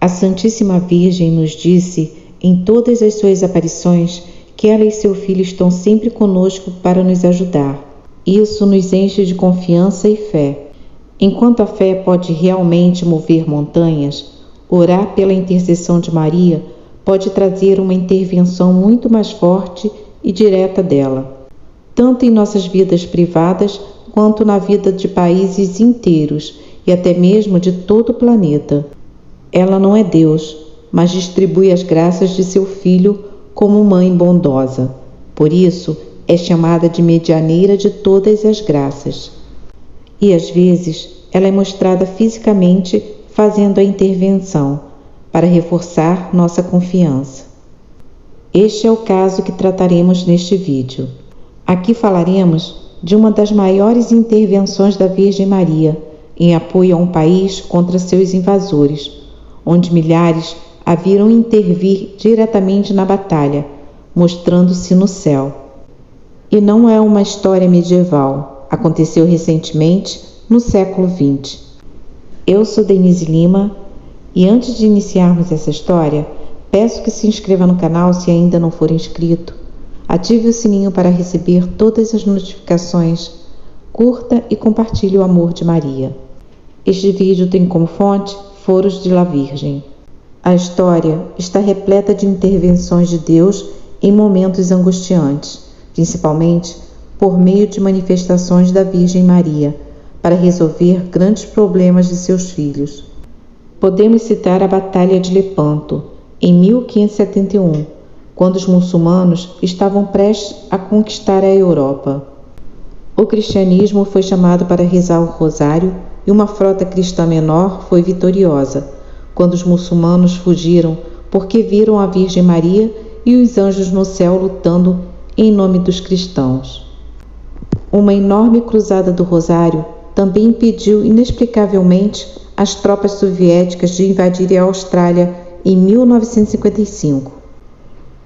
A Santíssima Virgem nos disse, em todas as suas aparições, que ela e seu filho estão sempre conosco para nos ajudar. Isso nos enche de confiança e fé. Enquanto a fé pode realmente mover montanhas, orar pela intercessão de Maria pode trazer uma intervenção muito mais forte e direta dela, tanto em nossas vidas privadas quanto na vida de países inteiros e até mesmo de todo o planeta. Ela não é Deus, mas distribui as graças de seu Filho como mãe bondosa. Por isso, é chamada de medianeira de todas as graças. E às vezes, ela é mostrada fisicamente fazendo a intervenção, para reforçar nossa confiança. Este é o caso que trataremos neste vídeo. Aqui falaremos de uma das maiores intervenções da Virgem Maria em apoio a um país contra seus invasores, onde milhares a viram intervir diretamente na batalha, mostrando-se no céu. E não é uma história medieval, aconteceu recentemente no século XX. Eu sou Denise Lima e antes de iniciarmos essa história, peço que se inscreva no canal se ainda não for inscrito, ative o sininho para receber todas as notificações, curta e compartilhe o amor de Maria. Este vídeo tem como fonte Foros de la Virgem. A história está repleta de intervenções de Deus em momentos angustiantes, principalmente por meio de manifestações da Virgem Maria, para resolver grandes problemas de seus filhos. Podemos citar a Batalha de Lepanto, em 1571, quando os muçulmanos estavam prestes a conquistar a Europa. O cristianismo foi chamado para rezar o rosário e uma frota cristã menor foi vitoriosa, quando os muçulmanos fugiram porque viram a Virgem Maria e os anjos no céu lutando em nome dos cristãos. Uma enorme cruzada do rosário também impediu inexplicavelmente as tropas soviéticas de invadirem a Austrália em 1955.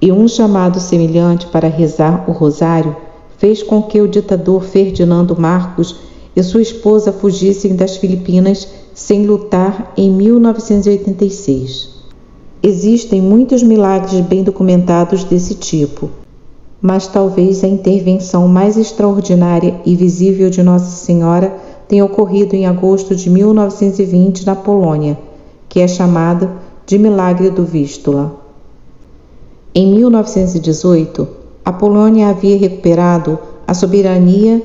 E um chamado semelhante para rezar o rosário fez com que o ditador Ferdinando Marcos e sua esposa fugissem das Filipinas sem lutar em 1986. Existem muitos milagres bem documentados desse tipo, mas talvez a intervenção mais extraordinária e visível de Nossa Senhora tenha ocorrido em agosto de 1920 na Polônia, que é chamada de Milagre do Vístula. Em 1918, a Polônia havia recuperado a soberania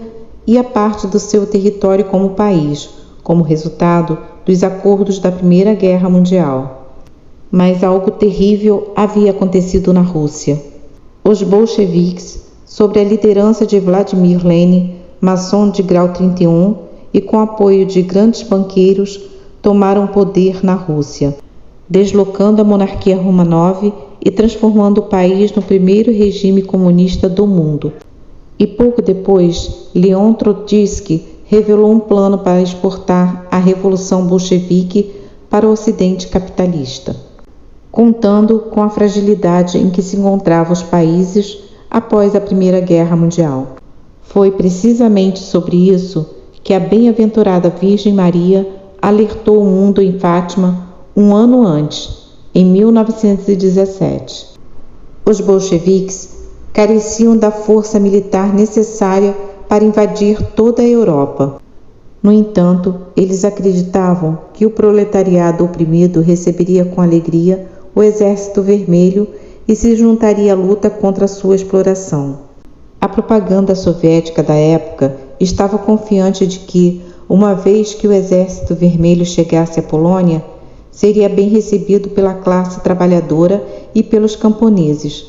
e a parte do seu território como país, como resultado dos acordos da Primeira Guerra Mundial. Mas algo terrível havia acontecido na Rússia. Os bolcheviques, sob a liderança de Vladimir Lenin, maçom de grau 31, e com apoio de grandes banqueiros, tomaram poder na Rússia, deslocando a monarquia Romanov e transformando o país no primeiro regime comunista do mundo. E pouco depois, Leon Trotsky revelou um plano para exportar a Revolução Bolchevique para o Ocidente capitalista, contando com a fragilidade em que se encontravam os países após a Primeira Guerra Mundial. Foi precisamente sobre isso que a bem-aventurada Virgem Maria alertou o mundo em Fátima um ano antes, em 1917. Os bolcheviques careciam da força militar necessária para invadir toda a Europa. No entanto, eles acreditavam que o proletariado oprimido receberia com alegria o Exército Vermelho e se juntaria à luta contra a sua exploração. A propaganda soviética da época estava confiante de que, uma vez que o Exército Vermelho chegasse à Polônia, seria bem recebido pela classe trabalhadora e pelos camponeses,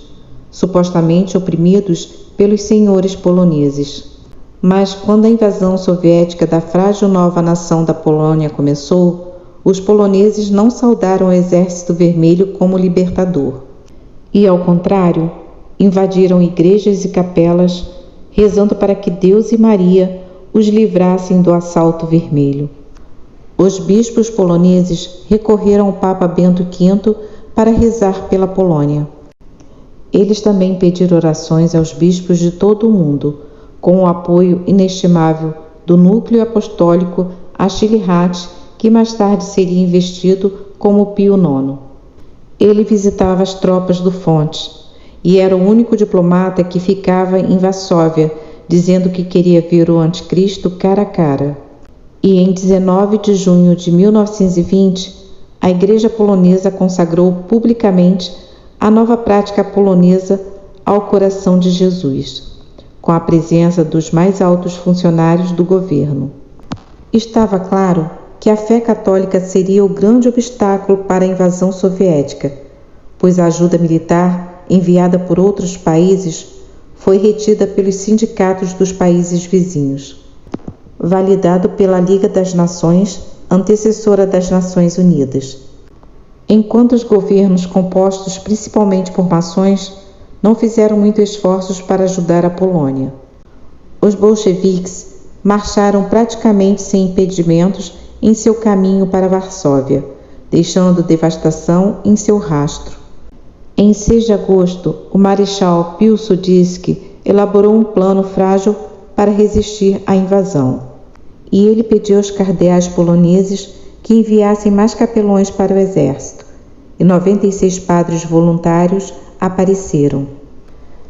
supostamente oprimidos pelos senhores poloneses. Mas quando a invasão soviética da frágil nova nação da Polônia começou, os poloneses não saudaram o Exército Vermelho como libertador. E, ao contrário, invadiram igrejas e capelas, rezando para que Deus e Maria os livrassem do assalto vermelho. Os bispos poloneses recorreram ao Papa Bento V para rezar pela Polônia. Eles também pediram orações aos bispos de todo o mundo, com o apoio inestimável do núcleo apostólico Achille Rat, que mais tarde seria investido como Pio IX. Ele visitava as tropas do Fronte e era o único diplomata que ficava em Varsóvia, dizendo que queria ver o Anticristo cara a cara. E em 19 de junho de 1920, a Igreja polonesa consagrou publicamente a nova prática polonesa ao coração de Jesus, com a presença dos mais altos funcionários do governo. Estava claro que a fé católica seria o grande obstáculo para a invasão soviética, pois a ajuda militar enviada por outros países foi retida pelos sindicatos dos países vizinhos, validado pela Liga das Nações, antecessora das Nações Unidas. Enquanto os governos compostos principalmente por maçons não fizeram muitos esforços para ajudar a Polônia. Os bolcheviques marcharam praticamente sem impedimentos em seu caminho para Varsóvia, deixando devastação em seu rastro. Em 6 de agosto, o marechal Piłsudski elaborou um plano frágil para resistir à invasão, e ele pediu aos cardeais poloneses que enviassem mais capelões para o exército, e 96 padres voluntários apareceram.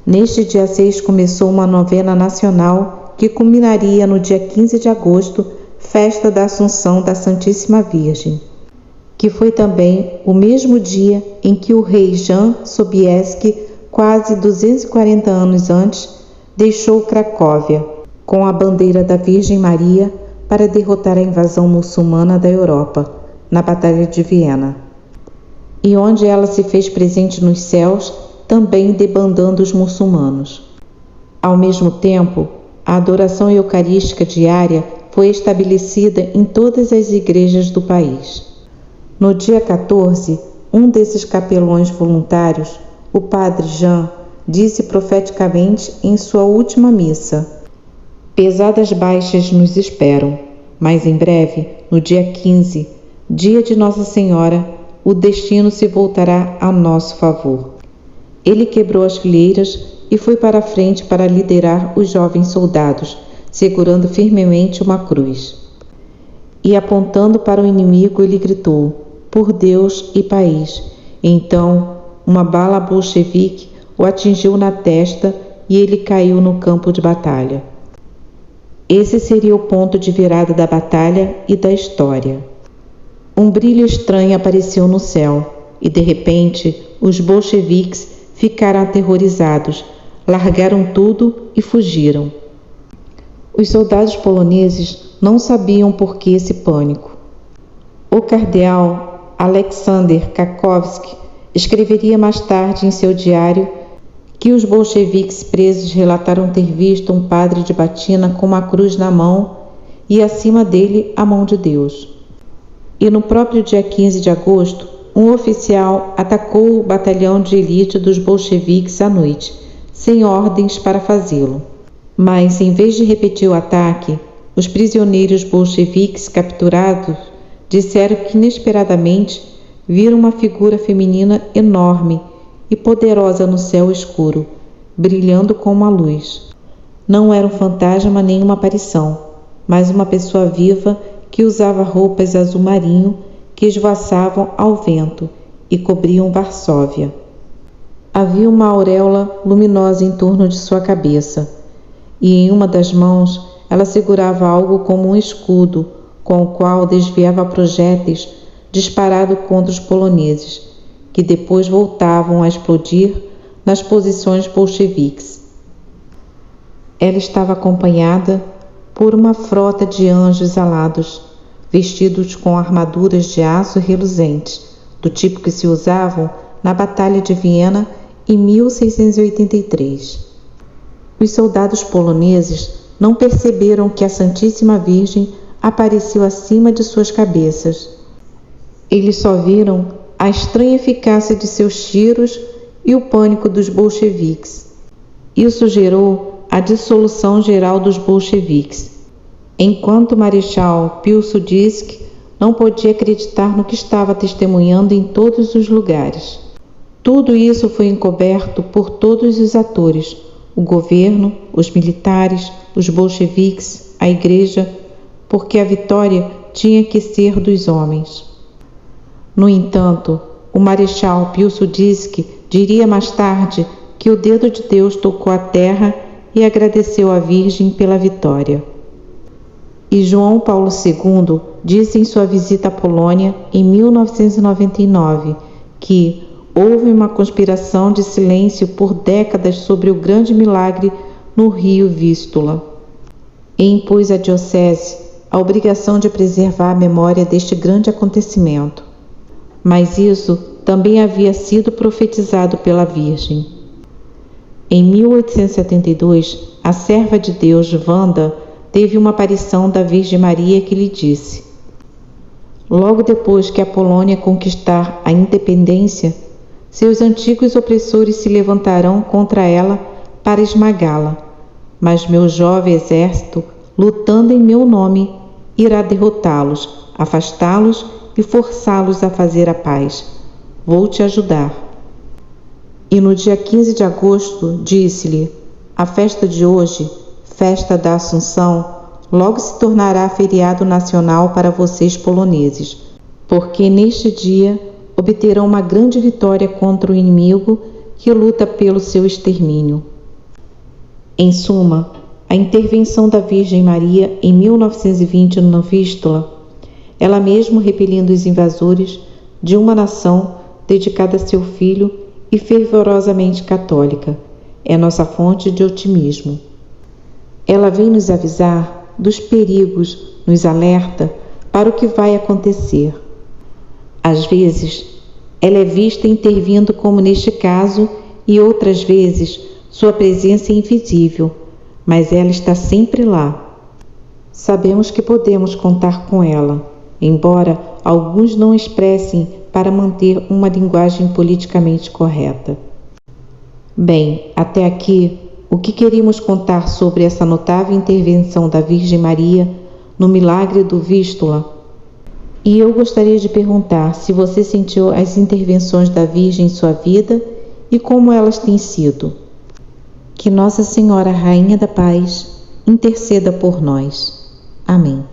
Neste dia 6 começou uma novena nacional que culminaria no dia 15 de agosto, festa da Assunção da Santíssima Virgem, que foi também o mesmo dia em que o rei Jan Sobieski, quase 240 anos antes, deixou Cracóvia com a bandeira da Virgem Maria para derrotar a invasão muçulmana da Europa, na Batalha de Viena, e onde ela se fez presente nos céus, também debandando os muçulmanos. Ao mesmo tempo, a adoração eucarística diária foi estabelecida em todas as igrejas do país. No dia 14, um desses capelões voluntários, o padre Jean, disse profeticamente em sua última missa: "Pesadas baixas nos esperam, mas em breve, no dia 15, dia de Nossa Senhora, o destino se voltará a nosso favor." Ele quebrou as fileiras e foi para a frente para liderar os jovens soldados, segurando firmemente uma cruz. E apontando para o inimigo, ele gritou: "Por Deus e país." Então, uma bala bolchevique o atingiu na testa e ele caiu no campo de batalha. Esse seria o ponto de virada da batalha e da história. Um brilho estranho apareceu no céu e, de repente, os bolcheviques ficaram aterrorizados, largaram tudo e fugiram. Os soldados poloneses não sabiam por que esse pânico. O cardeal Aleksander Kakowski escreveria mais tarde em seu diário que os bolcheviques presos relataram ter visto um padre de batina com uma cruz na mão e acima dele a mão de Deus. E no próprio dia 15 de agosto, um oficial atacou o batalhão de elite dos bolcheviques à noite, sem ordens para fazê-lo. Mas, em vez de repetir o ataque, os prisioneiros bolcheviques capturados disseram que inesperadamente viram uma figura feminina enorme e poderosa no céu escuro, brilhando como a luz. Não era um fantasma nem uma aparição, mas uma pessoa viva que usava roupas azul marinho que esvoaçavam ao vento e cobriam Varsóvia. Havia uma auréola luminosa em torno de sua cabeça, e em uma das mãos ela segurava algo como um escudo, com o qual desviava projéteis disparados contra os poloneses, que depois voltavam a explodir nas posições bolcheviques. Ela estava acompanhada por uma frota de anjos alados, vestidos com armaduras de aço reluzentes, do tipo que se usavam na Batalha de Viena em 1683. Os soldados poloneses não perceberam que a Santíssima Virgem apareceu acima de suas cabeças. Eles só viram a estranha eficácia de seus tiros e o pânico dos bolcheviques. Isso gerou a dissolução geral dos bolcheviques, enquanto o marechal Piłsudski não podia acreditar no que estava testemunhando em todos os lugares. Tudo isso foi encoberto por todos os atores: o governo, os militares, os bolcheviques, a igreja, porque a vitória tinha que ser dos homens. No entanto, o Marechal Piłsudski diria mais tarde que o dedo de Deus tocou a terra e agradeceu à Virgem pela vitória. E João Paulo II disse em sua visita à Polônia em 1999 que houve uma conspiração de silêncio por décadas sobre o grande milagre no rio Vístula, e impôs à diocese a obrigação de preservar a memória deste grande acontecimento. Mas isso também havia sido profetizado pela Virgem. Em 1872, a serva de Deus, Wanda, teve uma aparição da Virgem Maria que lhe disse: logo depois que a Polônia conquistar a independência, seus antigos opressores se levantarão contra ela para esmagá-la, mas meu jovem exército, lutando em meu nome, irá derrotá-los, afastá-los e forçá-los a fazer a paz. Vou te ajudar. E no dia 15 de agosto disse-lhe: a festa de hoje, festa da Assunção, logo se tornará feriado nacional para vocês poloneses, porque neste dia obterão uma grande vitória contra o inimigo que luta pelo seu extermínio. Em suma, a intervenção da Virgem Maria em 1920 no Vístula, ela mesma repelindo os invasores de uma nação dedicada a seu filho e fervorosamente católica, é nossa fonte de otimismo. Ela vem nos avisar dos perigos, nos alerta para o que vai acontecer. Às vezes, ela é vista intervindo como neste caso e outras vezes sua presença é invisível, mas ela está sempre lá. Sabemos que podemos contar com ela, embora alguns não expressem para manter uma linguagem politicamente correta. Bem, até aqui, o que queríamos contar sobre essa notável intervenção da Virgem Maria no milagre do Vístula. E eu gostaria de perguntar se você sentiu as intervenções da Virgem em sua vida e como elas têm sido. Que Nossa Senhora, Rainha da Paz, interceda por nós. Amém.